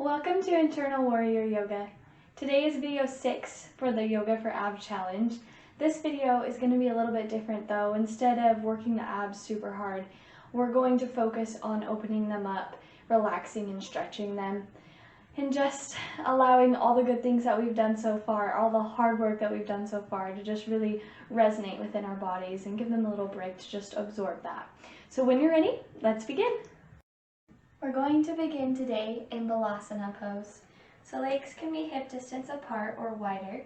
Welcome to Internal Warrior Yoga. Today is video 6 for the Yoga for Abs Challenge. This video is going to be a little bit different though. Instead of working the abs super hard, we're going to focus on opening them up, relaxing and stretching them, and just allowing all the good things that we've done so far, all the hard work that we've done so far to just really resonate within our bodies and give them a little break to just absorb that. So when you're ready, let's begin. We're going to begin today in Balasana pose. So legs can be hip distance apart or wider.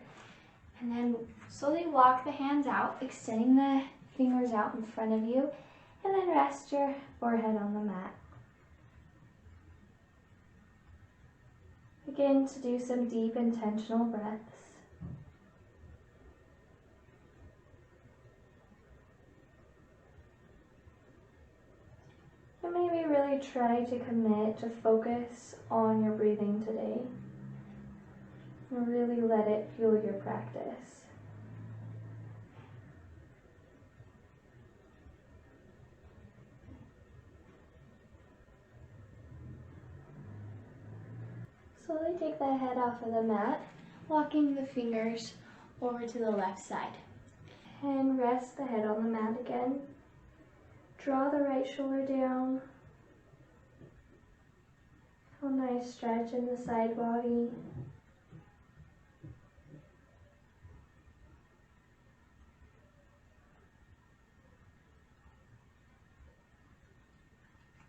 And then slowly walk the hands out, extending the fingers out in front of you. And then rest your forehead on the mat. Begin to do some deep intentional breaths. And maybe really try to commit to focus on your breathing today. And really let it fuel your practice. Slowly take the head off of the mat, walking the fingers over to the left side. And rest the head on the mat again. Draw the right shoulder down. Feel a nice stretch in the side body.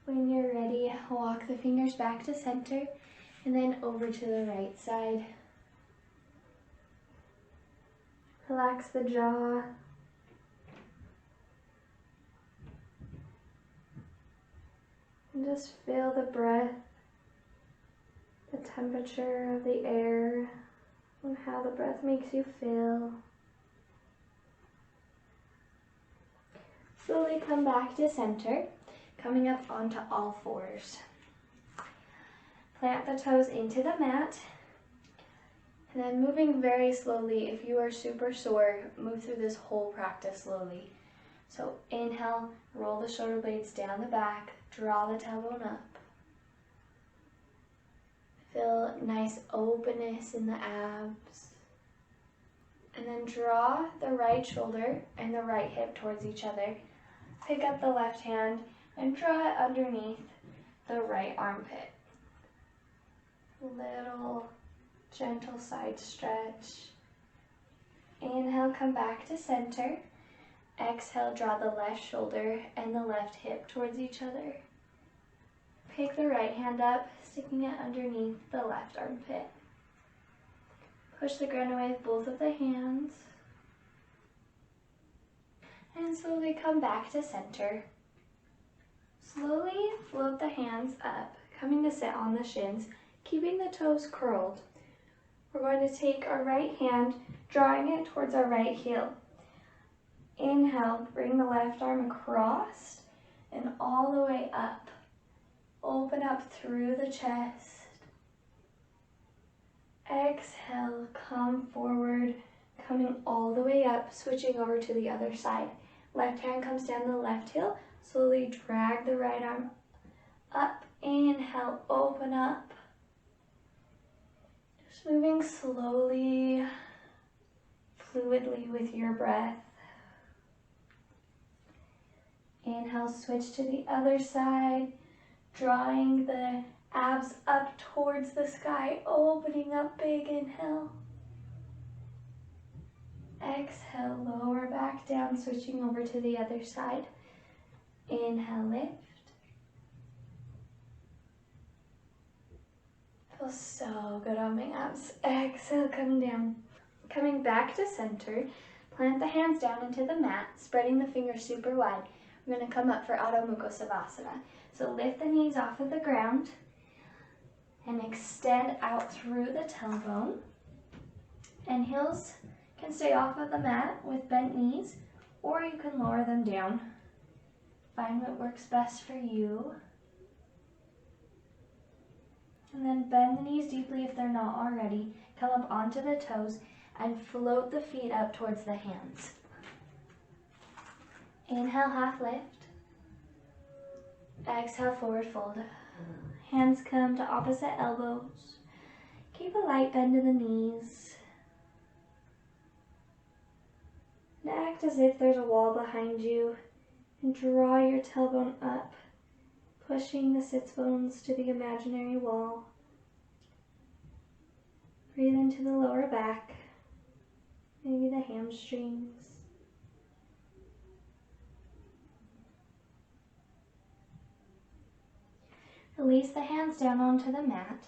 When you're ready, walk the fingers back to center and then over to the right side. Relax the jaw. And just feel the breath, the temperature of the air, and how the breath makes you feel. Slowly come back to center, coming up onto all fours. Plant the toes into the mat, and then moving very slowly. If you are super sore, move through this whole practice slowly. So inhale, roll the shoulder blades down the back, draw the tailbone up. Feel nice openness in the abs. And then draw the right shoulder and the right hip towards each other. Pick up the left hand and draw it underneath the right armpit. Little gentle side stretch. Inhale, come back to center. Exhale, draw the left shoulder and the left hip towards each other. Pick the right hand up, sticking it underneath the left armpit. Push the ground away with both of the hands. And slowly come back to center. Slowly float the hands up, coming to sit on the shins, keeping the toes curled. We're going to take our right hand, drawing it towards our right heel. Inhale, bring the left arm across and all the way up. Open up through the chest. Exhale, come forward, coming all the way up, switching over to the other side. Left hand comes down the left heel. Slowly drag the right arm up. Inhale, open up. Just moving slowly, fluidly with your breath. Inhale, switch to the other side, drawing the abs up towards the sky, opening up big, inhale. Exhale, lower back down, switching over to the other side. Inhale, lift. Feels so good on my abs. Exhale, come down. Coming back to center, plant the hands down into the mat, spreading the fingers super wide. We're going to come up for Adho Mukha Savasana. So lift the knees off of the ground and extend out through the tailbone. And heels can stay off of the mat with bent knees, or you can lower them down. Find what works best for you. And then bend the knees deeply if they're not already. Come up onto the toes and float the feet up towards the hands. Inhale, half lift. Exhale, forward fold. Hands come to opposite elbows. Keep a light bend in the knees. And act as if there's a wall behind you and draw your tailbone up, pushing the sits bones to the imaginary wall. Breathe into the lower back, maybe the hamstrings. Release the hands down onto the mat.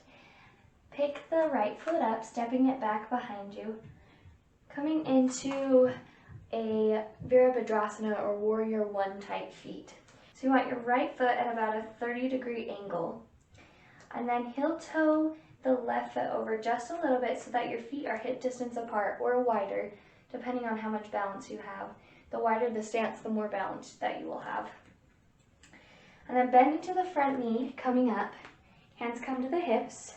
Pick the right foot up, stepping it back behind you. Coming into a Virabhadrasana or Warrior One type feet. So you want your right foot at about a 30-degree angle. And then heel toe the left foot over just a little bit so that your feet are hip distance apart or wider, depending on how much balance you have. The wider the stance, the more balance that you will have. And then bend into the front knee, coming up. Hands come to the hips.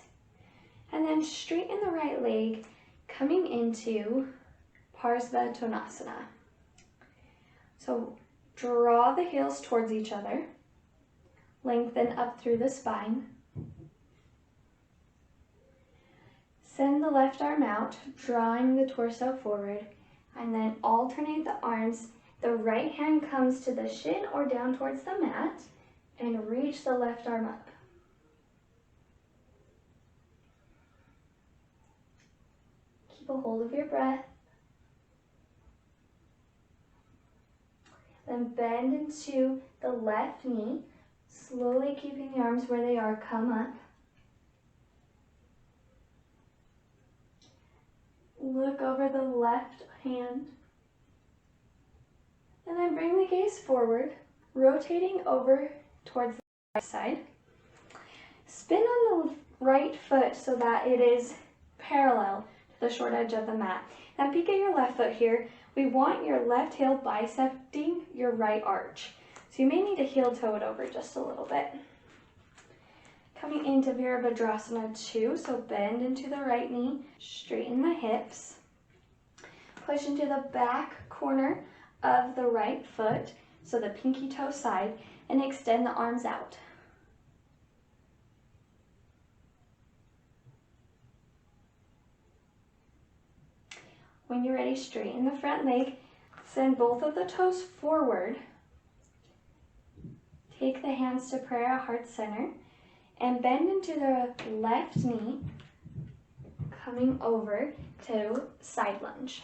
And then straighten the right leg, coming into Parsvatonasana. So draw the heels towards each other. Lengthen up through the spine. Send the left arm out, drawing the torso forward. And then alternate the arms. The right hand comes to the shin or down towards the mat. And reach the left arm up. Keep a hold of your breath. Then bend into the left knee, slowly keeping the arms where they are, come up. Look over the left hand. And then bring the gaze forward, rotating over towards the right side. Spin on the right foot so that it is parallel to the short edge of the mat. Now peek at your left foot here. We want your left heel bisecting your right arch. So you may need to heel toe it over just a little bit. Coming into Virabhadrasana 2, so bend into the right knee, straighten the hips. Push into the back corner of the right foot, so the pinky toe side, and extend the arms out. When you're ready, straighten the front leg, send both of the toes forward. Take the hands to prayer at heart center, and bend into the left knee, coming over to side lunge.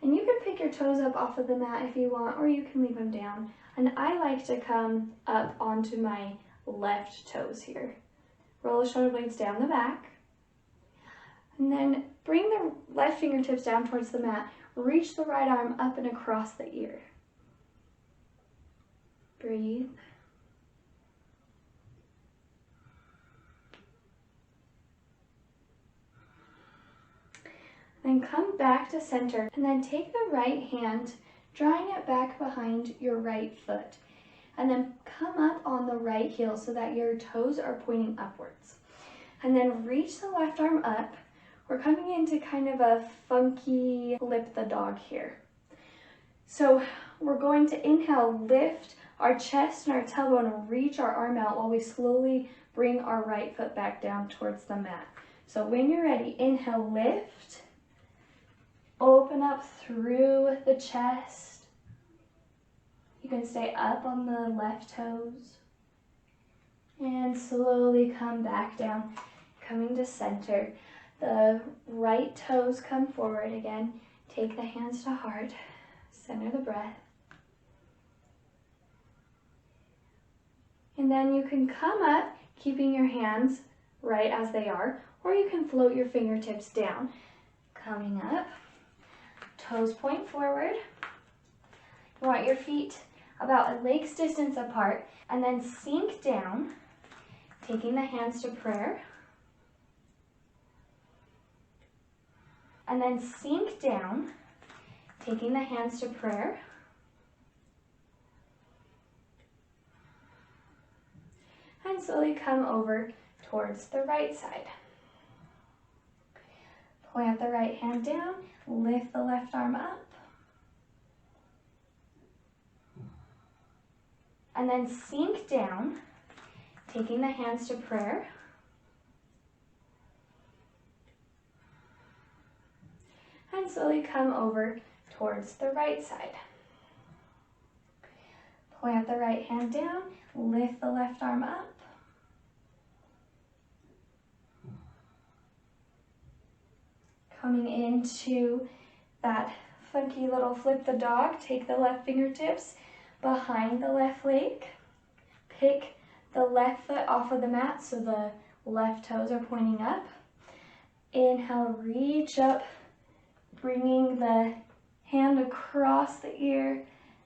And you can pick your toes up off of the mat if you want, or you can leave them down. And I like to come up onto my left toes here. Roll the shoulder blades down the back. And then bring the left fingertips down towards the mat. Reach the right arm up and across the ear. Breathe. Then come back to center, and then take the right hand, drawing it back behind your right foot. And then come up on the right heel so that your toes are pointing upwards. And then reach the left arm up. We're coming into kind of a funky flip the dog here. So we're going to inhale, lift our chest and our tailbone and reach our arm out while we slowly bring our right foot back down towards the mat. So when you're ready, inhale, lift. Open up through the chest. You can stay up on the left toes. And slowly come back down, coming to center. The right toes come forward again. Take the hands to heart. Center the breath. And then you can come up, keeping your hands right as they are, or you can float your fingertips down. Coming up. Toes point forward. You want your feet about a leg's distance apart, and then sink down, taking the hands to prayer. And then sink down, taking the hands to prayer. And slowly come over towards the right side. Plant the right hand down, lift the left arm up. And then sink down, Taking the hands to prayer. And slowly come over towards the right side. Plant the right hand down, lift the left arm up. Coming into that funky little flip the dog, take the left fingertips behind the left leg. Pick the left foot off of the mat so the left toes are pointing up. Inhale, reach up, bringing the hand across the ear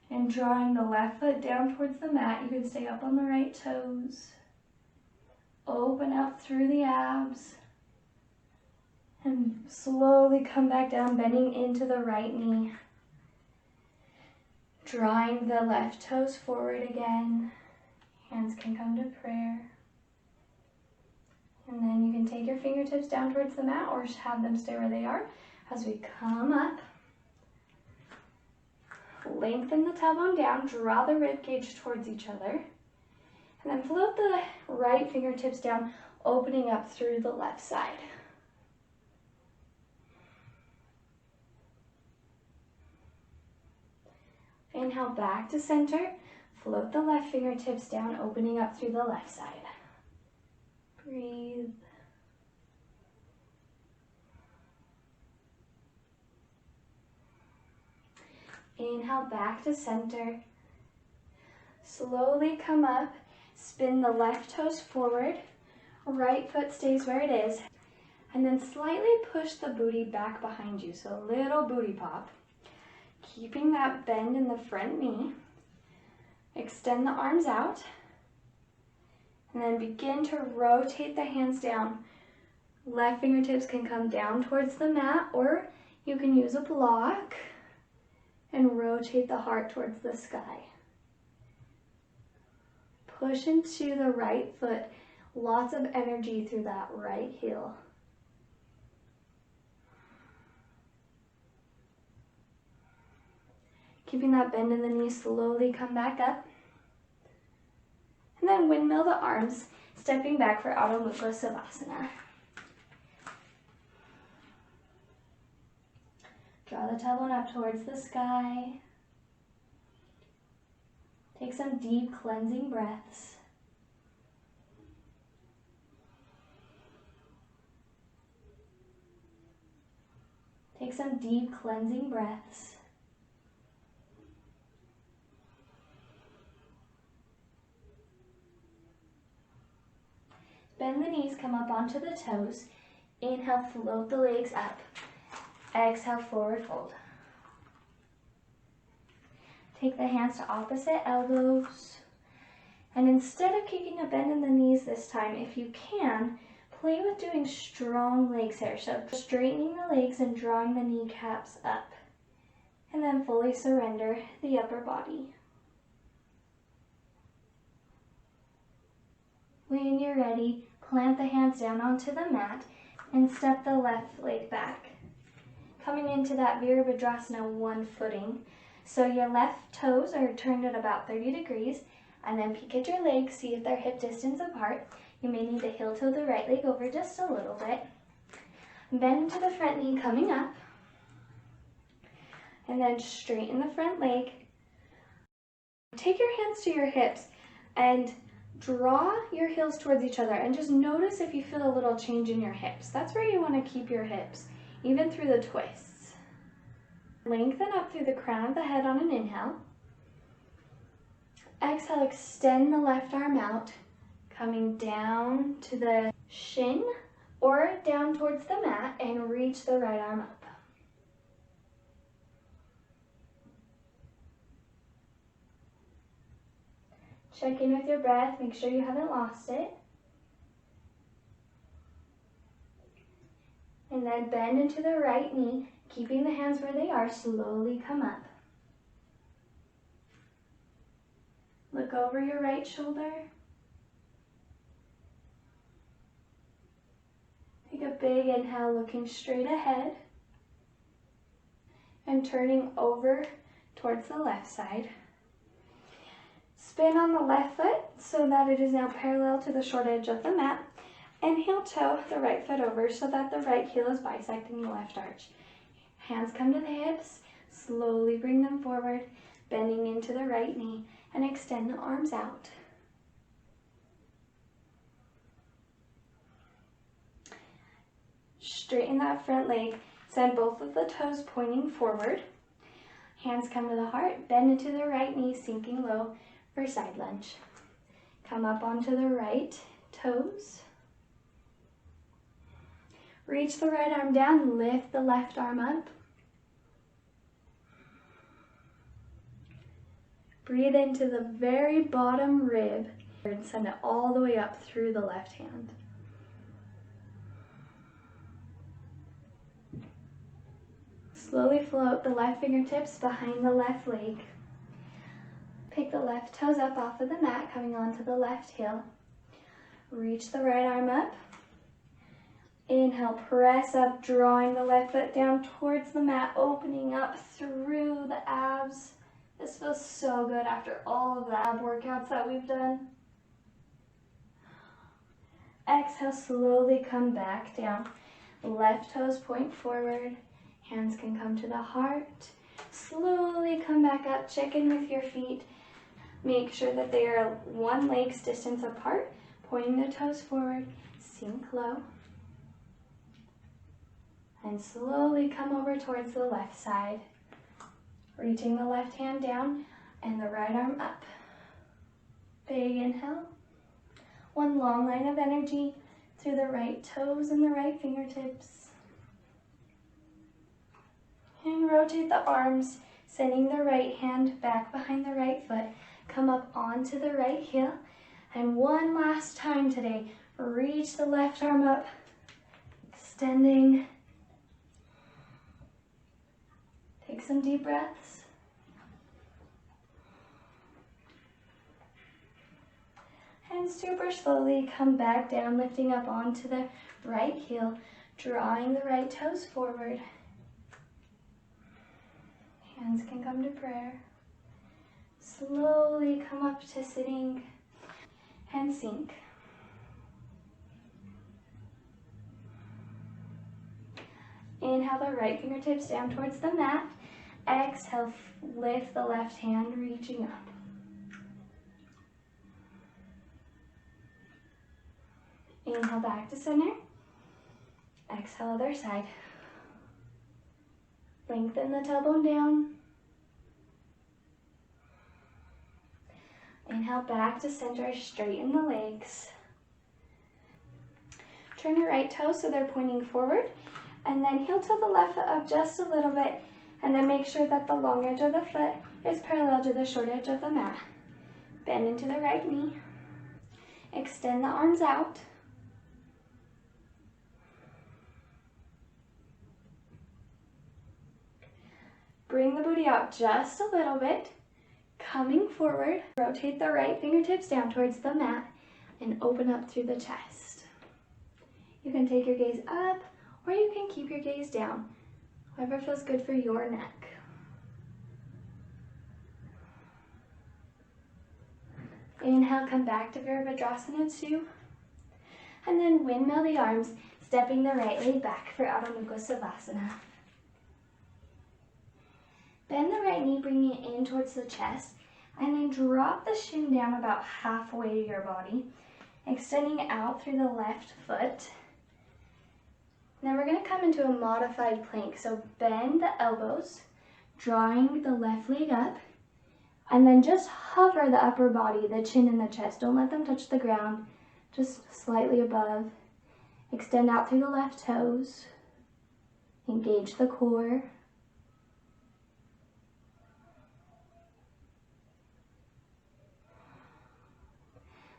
and drawing the left foot down towards the mat. You can stay up on the right toes. Open up through the abs. And slowly come back down, bending into the right knee. Drawing the left toes forward again. Hands can come to prayer. And then you can take your fingertips down towards the mat or have them stay where they are as we come up. Lengthen the tailbone down, draw the rib cage towards each other. And then float the right fingertips down, opening up through the left side. Inhale back to center. Float the left fingertips down, opening up through the left side. Breathe. Inhale back to center. Slowly come up. Spin the left toes forward. Right foot stays where it is. And then slightly push the booty back behind you. So a little booty pop. Keeping that bend in the front knee. Extend the arms out. And then begin to rotate the hands down. Left fingertips can come down towards the mat, or you can use a block and rotate the heart towards the sky. Push into the right foot. Lots of energy through that right heel. Keeping that bend in the knee, slowly come back up. And then windmill the arms, stepping back for Adho Mukha Savasana. Draw the tailbone up towards the sky. Take some deep cleansing breaths. Take some deep cleansing breaths. Bend the knees, come up onto the toes. Inhale, float the legs up. Exhale, forward fold. Take the hands to opposite elbows. And instead of kicking a bend in the knees this time, if you can, play with doing strong legs here. So straightening the legs and drawing the kneecaps up. And then fully surrender the upper body. When you're ready, plant the hands down onto the mat and step the left leg back. Coming into that Virabhadrasana one footing. So your left toes are turned at about 30 degrees, and then peek at your legs, see if they're hip distance apart. You may need to heel toe the right leg over just a little bit. Bend into the front knee coming up, and then straighten the front leg. Take your hands to your hips and draw your heels towards each other, and just notice if you feel a little change in your hips. That's where you want to keep your hips, even through the twists. Lengthen up through the crown of the head on an inhale. Exhale, extend the left arm out, coming down to the shin or down towards the mat, and reach the right arm up. Check in with your breath, make sure you haven't lost it. And then bend into the right knee, keeping the hands where they are, slowly come up. Look over your right shoulder. Take a big inhale, looking straight ahead. And turning over towards the left side. Spin on the left foot so that it is now parallel to the short edge of the mat, and heel toe the right foot over so that the right heel is bisecting the left arch. Hands come to the hips, slowly bring them forward, bending into the right knee, and extend the arms out. Straighten that front leg, send both of the toes pointing forward. Hands come to the heart, bend into the right knee, sinking low for side lunge. Come up onto the right toes. Reach the right arm down, lift the left arm up. Breathe into the very bottom rib and send it all the way up through the left hand. Slowly float the left fingertips behind the left leg. Pick the left toes up off of the mat, coming onto the left heel. Reach the right arm up. Inhale, press up, drawing the left foot down towards the mat, opening up through the abs. This feels so good after all of the ab workouts that we've done. Exhale, slowly come back down. Left toes point forward. Hands can come to the heart. Slowly come back up. Check in with your feet. Make sure that they are one leg's distance apart, pointing the toes forward. Sink low. And slowly come over towards the left side. Reaching the left hand down and the right arm up. Big inhale. One long line of energy through the right toes and the right fingertips. And rotate the arms, sending the right hand back behind the right foot. Come up onto the right heel. And one last time today, reach the left arm up, extending. Take some deep breaths. And super slowly come back down, lifting up onto the right heel, drawing the right toes forward. Hands can come to prayer. Slowly come up to sitting and sink. Inhale the right fingertips down towards the mat. Exhale, lift the left hand, reaching up. Inhale back to center. Exhale other side. Lengthen the tailbone down. Inhale back to center, straighten the legs. Turn your right toes so they're pointing forward, and then heel toe the left foot up just a little bit, and then make sure that the long edge of the foot is parallel to the short edge of the mat. Bend into the right knee. Extend the arms out. Bring the booty out just a little bit. Coming forward, rotate the right fingertips down towards the mat and open up through the chest. You can take your gaze up or you can keep your gaze down, whatever feels good for your neck. Inhale, come back to Virabhadrasana 2. And then windmill the arms, stepping the right leg back for Adho Mukha Savasana. Bend the right knee, bringing it in towards the chest, and then drop the shin down about halfway to your body, extending out through the left foot. Now we're going to come into a modified plank, so bend the elbows, drawing the left leg up, and then just hover the upper body, the chin and the chest. Don't let them touch the ground, just slightly above. Extend out through the left toes, engage the core.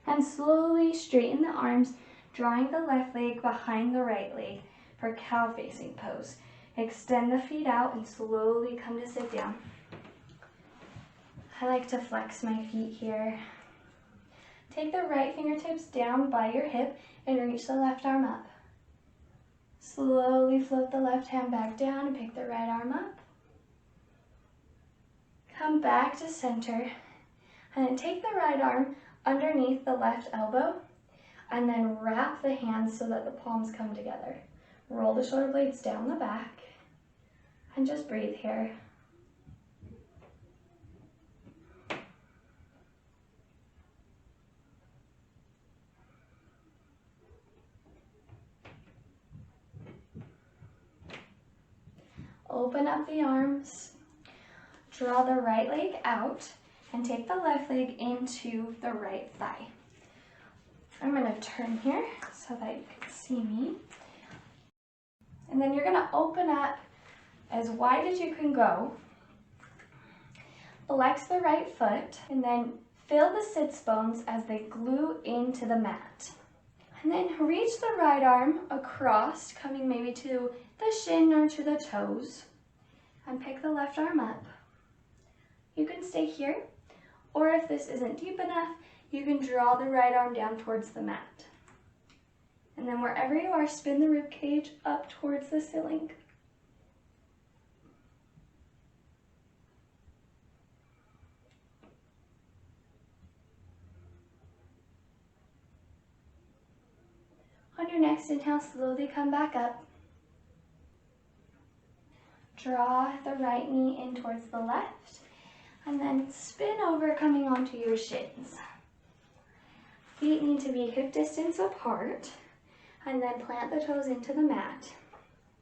And slowly straighten the arms, drawing the left leg behind the right leg for cow facing pose. Extend the feet out and slowly come to sit down. I like to flex my feet here. Take the right fingertips down by your hip and reach the left arm up. Slowly float the left hand back down and pick the right arm up. Come back to center. And then take the right arm underneath the left elbow and then wrap the hands so that the palms come together. Roll the shoulder blades down the back and just breathe here. Open up the arms, draw the right leg out, and take the left leg into the right thigh. I'm going to turn here so that you can see me. And then you're going to open up as wide as you can go. Flex the right foot, and then feel the sits bones as they glue into the mat. And then reach the right arm across, coming maybe to the shin or to the toes, and pick the left arm up. You can stay here, or if this isn't deep enough, you can draw the right arm down towards the mat. And then wherever you are, spin the rib cage up towards the ceiling. On your next inhale, slowly come back up. Draw the right knee in towards the left, and then spin over, coming onto your shins. Feet need to be hip distance apart, and then plant the toes into the mat.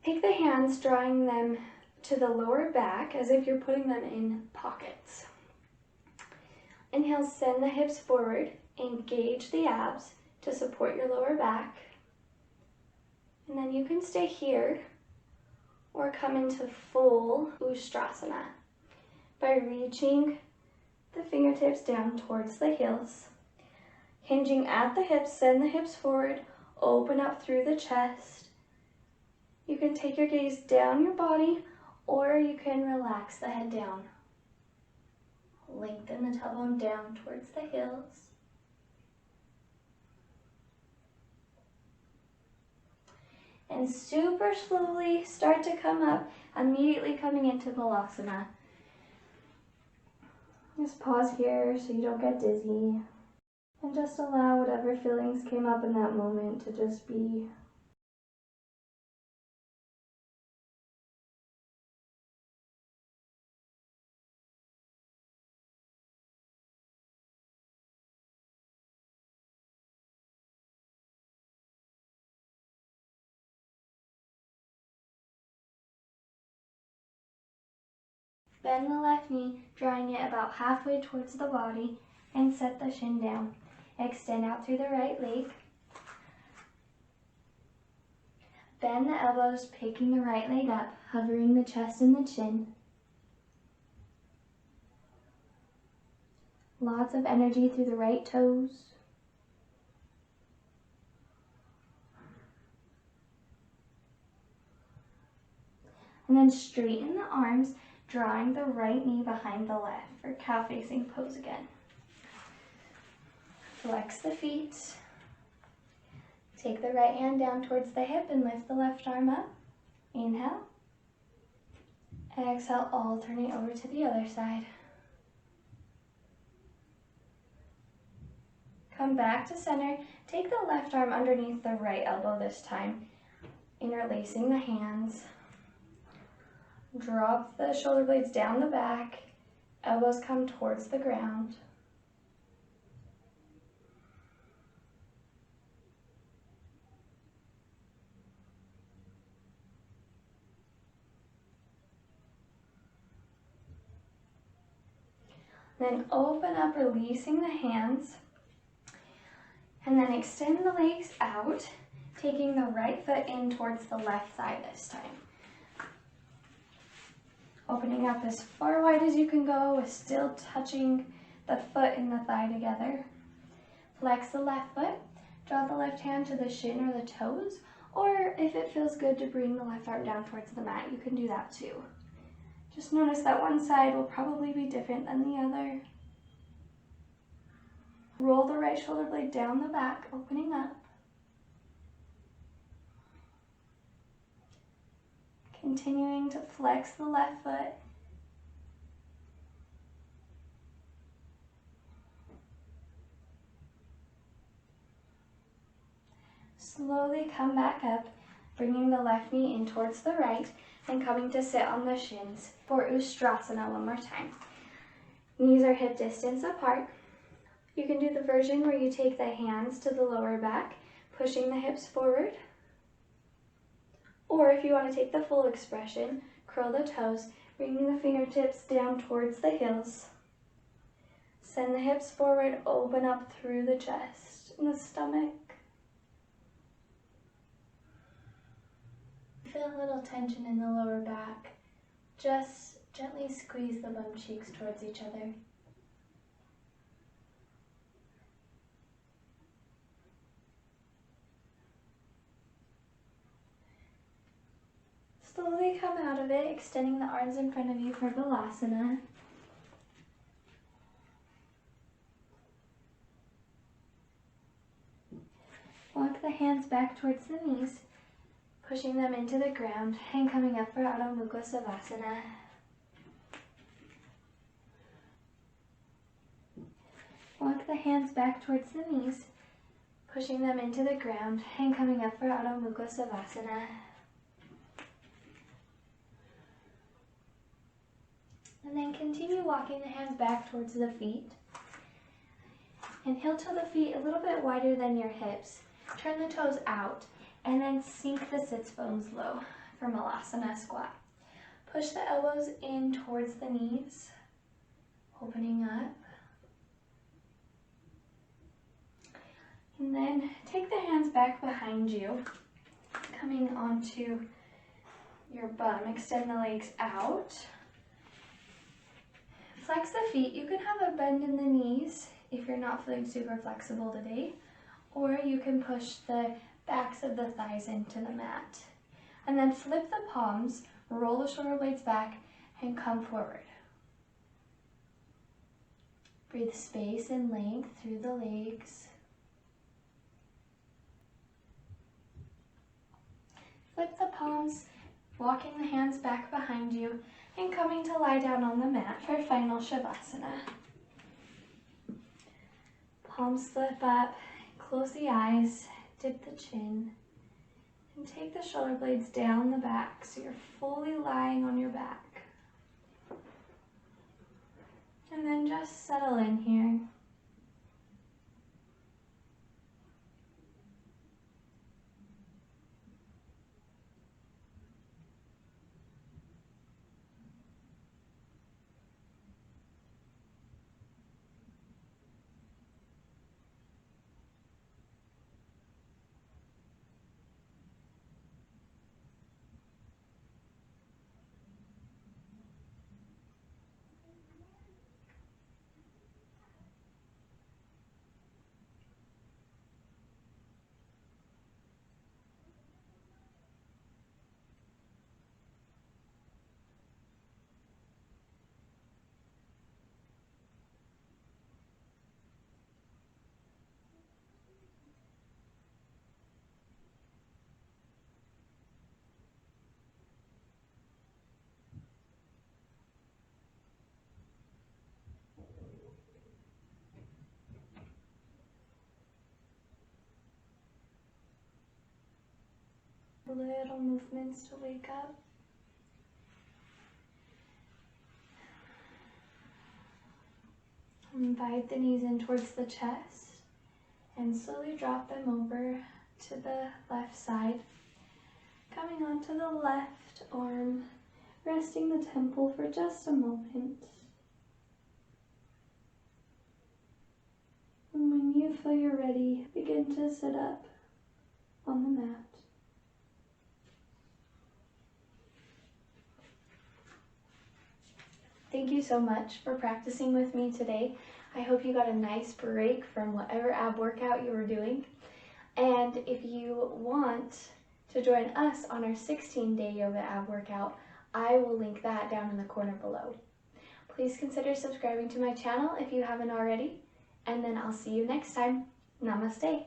Take the hands, drawing them to the lower back as if you're putting them in pockets. Inhale, send the hips forward, engage the abs to support your lower back. And then you can stay here or come into full Ustrasana by reaching the fingertips down towards the heels. Hinging at the hips, send the hips forward, open up through the chest. You can take your gaze down your body, or you can relax the head down. Lengthen the tailbone down towards the heels. And super slowly start to come up, immediately coming into Balasana. Just pause here so you don't get dizzy. And just allow whatever feelings came up in that moment to just be. Bend the left knee, drawing it about halfway towards the body, and set the shin down. Extend out through the right leg. Bend the elbows, picking the right leg up, hovering the chest and the chin. Lots of energy through the right toes. And then straighten the arms, drawing the right knee behind the left for cow facing pose again. Flex the feet. Take the right hand down towards the hip and lift the left arm up. Inhale. Exhale, alternate over to the other side. Come back to center. Take the left arm underneath the right elbow this time, interlacing the hands. Drop the shoulder blades down the back. Elbows come towards the ground. Then open up, releasing the hands. And then extend the legs out, taking the right foot in towards the left thigh this time. Opening up as far wide as you can go, with still touching the foot and the thigh together. Flex the left foot, draw the left hand to the shin or the toes, or if it feels good to bring the left arm down towards the mat, you can do that too. Just notice that one side will probably be different than the other. Roll the right shoulder blade down the back, opening up. Continuing to flex the left foot. Slowly come back up, bringing the left knee in towards the right and coming to sit on the shins for Ustrasana one more time. Knees are hip distance apart. You can do the version where you take the hands to the lower back, pushing the hips forward. Or if you want to take the full expression, curl the toes, bringing the fingertips down towards the heels. Send the hips forward, open up through the chest and the stomach. Feel a little tension in the lower back. Just gently squeeze the bum cheeks towards each other. Slowly come out of it, extending the arms in front of you for Balasana. Walk the hands back towards the knees, pushing them into the ground and coming up for Adho Mukha Savasana. Walk the hands back towards the knees, pushing them into the ground and coming up for Adho Mukha Savasana. And then continue walking the hands back towards the feet. And heel toe the feet a little bit wider than your hips. Turn the toes out and then sink the sits bones low for Malasana squat. Push the elbows in towards the knees, opening up. And then take the hands back behind you, coming onto your bum. Extend the legs out. Flex the feet. You can have a bend in the knees if you're not feeling super flexible today, or you can push the backs of the thighs into the mat. And then flip the palms, roll the shoulder blades back, and come forward. Breathe space and length through the legs. Flip the palms, walking the hands back behind you, and coming to lie down on the mat for final Shavasana. Palms flip up, close the eyes, dip the chin, and take the shoulder blades down the back so you're fully lying on your back. And then just settle in here. Little movements to wake up. Invite the knees in towards the chest and slowly drop them over to the left side. Coming onto the left arm, resting the temple for just a moment. And when you feel you're ready, begin to sit up on the mat. Thank you so much for practicing with me today. I hope you got a nice break from whatever ab workout you were doing. And if you want to join us on our 16-day yoga ab workout, I will link that down in the corner below. Please consider subscribing to my channel if you haven't already, and then I'll see you next time. Namaste.